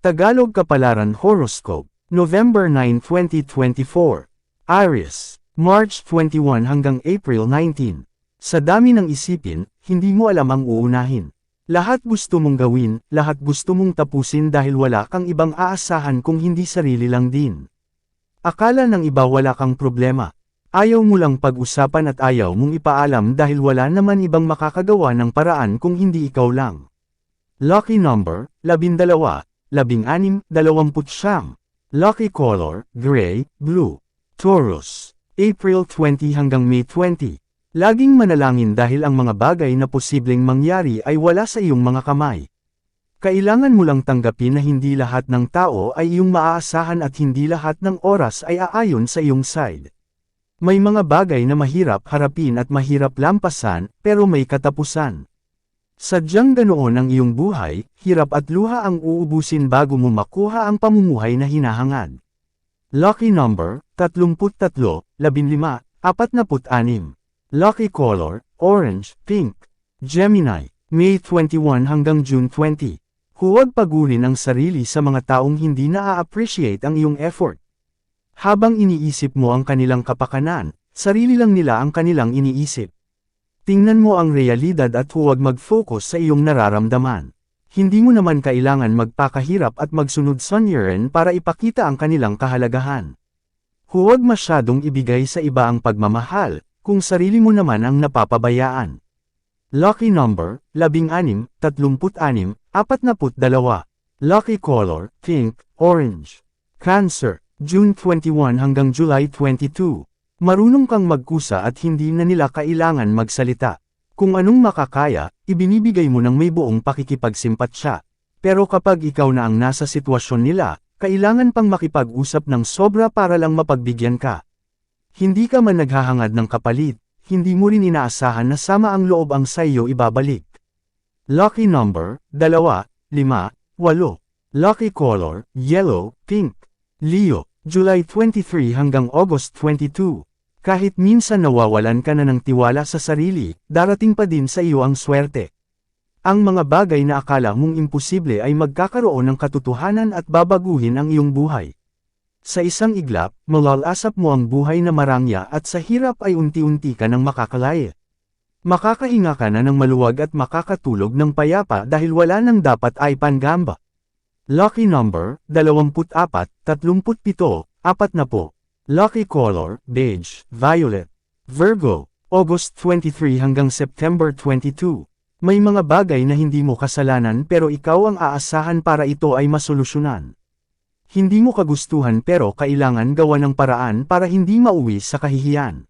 Tagalog Kapalaran Horoscope, November 9, 2024. Aries, March 21 hanggang April 19. Sa dami ng isipin, hindi mo alam ang uunahin. Lahat gusto mong gawin, lahat gusto mong tapusin dahil wala kang ibang aasahan kung hindi sarili lang din. Akala ng iba wala kang problema. Ayaw mo lang pag-usapan at ayaw mong ipaalam dahil wala naman ibang makakagawa ng paraan kung hindi ikaw lang. Lucky number, 12, 16, 29. Lucky color, gray, blue. Taurus, April 20 hanggang May 20. Laging manalangin dahil ang mga bagay na posibleng mangyari ay wala sa iyong mga kamay. Kailangan mo lang tanggapin na hindi lahat ng tao ay iyong maaasahan at hindi lahat ng oras ay aayon sa iyong side. May mga bagay na mahirap harapin at mahirap lampasan, pero may katapusan. Sadyang ganoon ang iyong buhay, hirap at luha ang uubusin bago mo makuha ang pamumuhay na hinahangad. Lucky number, 33, 15, 46. Lucky color, orange, pink. Gemini, May 21 hanggang June 20. Huwag pagurin ang sarili sa mga taong hindi na-appreciate ang iyong effort. Habang iniisip mo ang kanilang kapakanan, sarili lang nila ang kanilang iniisip. Tingnan mo ang realidad at huwag mag-focus sa iyong nararamdaman. Hindi mo naman kailangan magpakahirap at magsunod sunyirin para ipakita ang kanilang kahalagahan. Huwag masyadong ibigay sa iba ang pagmamahal, kung sarili mo naman ang napapabayaan. Lucky number, 16, 36, 42. Lucky color, pink, orange. Cancer, June 21 hanggang July 22. Marunong kang magkusa at hindi na nila kailangan magsalita. Kung anong makakaya, ibinibigay mo ng may buong pakikipagsimpatsya. Pero kapag ikaw na ang nasa sitwasyon nila, kailangan pang makipag-usap ng sobra para lang mapagbigyan ka. Hindi ka man naghahangad ng kapalit, hindi mo rin inaasahan na sama ang loob ang sa iyo ibabalik. Lucky number, 2, 5, 8. Lucky color, yellow, pink. Leo, July 23 hanggang August 22. Kahit minsan nawawalan ka na ng tiwala sa sarili, darating pa din sa iyo ang swerte. Ang mga bagay na akala mong imposible ay magkakaroon ng katotohanan at babaguhin ang iyong buhay. Sa isang iglap, malalasap mo ang buhay na marangya at sa hirap ay unti-unti ka nang makakalaya. Makakahinga ka na ng maluwag at makakatulog ng payapa dahil wala nang dapat ay panggamba. Lucky number, 24, 37, 40. Lucky color, beige, violet. Virgo, August 23 hanggang September 22. May mga bagay na hindi mo kasalanan pero ikaw ang aasahan para ito ay masolusyonan. Hindi mo kagustuhan pero kailangan gawa ng paraan para hindi mauwi sa kahihiyan.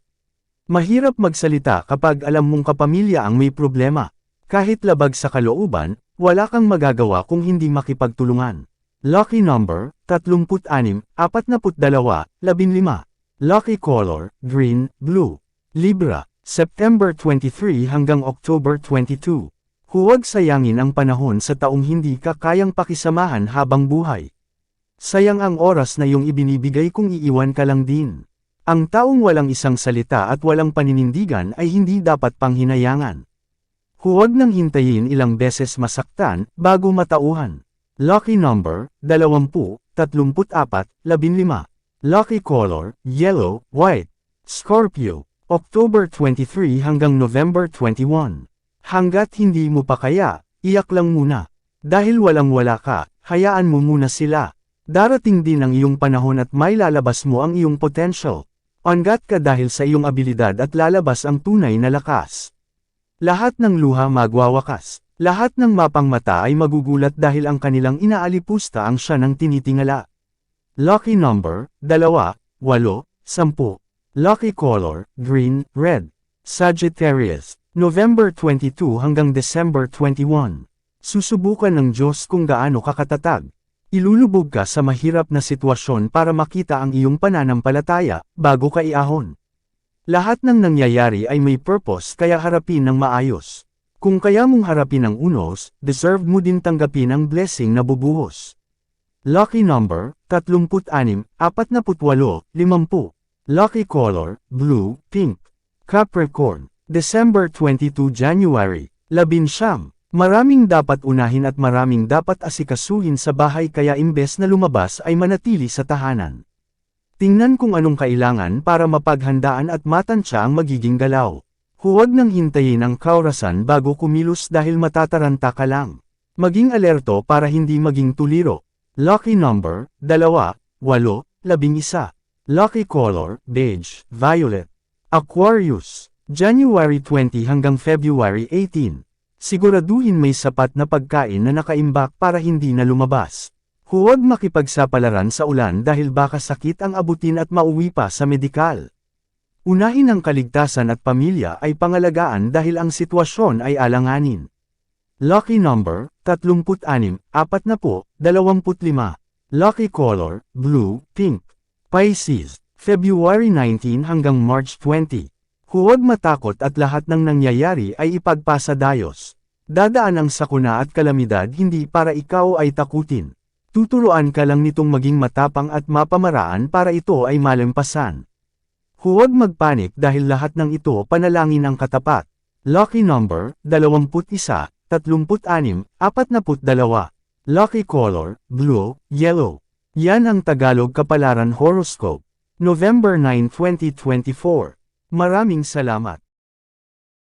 Mahirap magsalita kapag alam mong kapamilya ang may problema. Kahit labag sa kalooban, wala kang magagawa kung hindi makipagtulungan. Lucky number, 36, 42, 15. Lucky color, green, blue. Libra, September 23 hanggang October 22. Huwag sayangin ang panahon sa taong hindi ka kayang pakisamahan habang buhay. Sayang ang oras na iyong ibinibigay kung iiwan ka lang din. Ang taong walang isang salita at walang paninindigan ay hindi dapat panghinayangan. Huwag nang hintayin ilang beses masaktan, bago matauhan. Lucky number, 20, 34, 15. Lucky color, yellow, white. Scorpio, October 23 hanggang November 21. Hanggat hindi mo pa kaya, iyak lang muna. Dahil walang-wala ka, hayaan mo muna sila. Darating din ang iyong panahon at may lalabas mo ang iyong potential. Angat ka dahil sa iyong abilidad at lalabas ang tunay na lakas. Lahat ng luha magwawakas. Lahat ng mapangmata ay magugulat dahil ang kanilang inaalipusta ang siya ng tinitingala. Lucky number, 2, 8, 10. Lucky color, green, red. Sagittarius, November 22 hanggang December 21. Susubukan ng Diyos kung gaano ka katatag. Ilulubog ka sa mahirap na sitwasyon para makita ang iyong pananampalataya, bago ka iahon. Lahat ng nangyayari ay may purpose kaya harapin ng maayos. Kung kaya mong harapin ang unos, deserve mo din tanggapin ang blessing na bubuhos. Lucky number, 36, 48, 50. Lucky color, blue, pink. Capricorn, December 22 January, 11. Maraming dapat unahin at maraming dapat asikasuhin sa bahay kaya imbes na lumabas ay manatili sa tahanan. Tingnan kung anong kailangan para mapaghandaan at matansya ang magiging galaw. Huwag nang hintayin ang kaorasan bago kumilos dahil matataranta ka lang. Maging alerto para hindi maging tuliro. Lucky number, 2, 8, 11. Lucky color, beige, violet. Aquarius, January 20 hanggang February 18. Siguraduhin may sapat na pagkain na nakaimbak para hindi na lumabas. Huwag makipagsapalaran sa ulan dahil baka sakit ang abutin at mauwi pa sa medikal. Unahin ang kaligtasan at pamilya ay pangalagaan dahil ang sitwasyon ay alanganin. Lucky number, 36, 40, 25. Lucky color, blue, pink. Pisces, February 19 hanggang March 20. Huwag matakot at lahat ng nangyayari ay ipagpasa Diyos. Dadaan ang sakuna at kalamidad hindi para ikaw ay takutin. Tuturuan ka lang nitong maging matapang at mapamaraan para ito ay malampasan. Huwag magpanik dahil lahat ng ito panalangin ang katapat. Lucky number, 21, 36, 42. Lucky color, blue, yellow. Yan ang Tagalog Kapalaran Horoscope. November 9, 2024. Maraming salamat.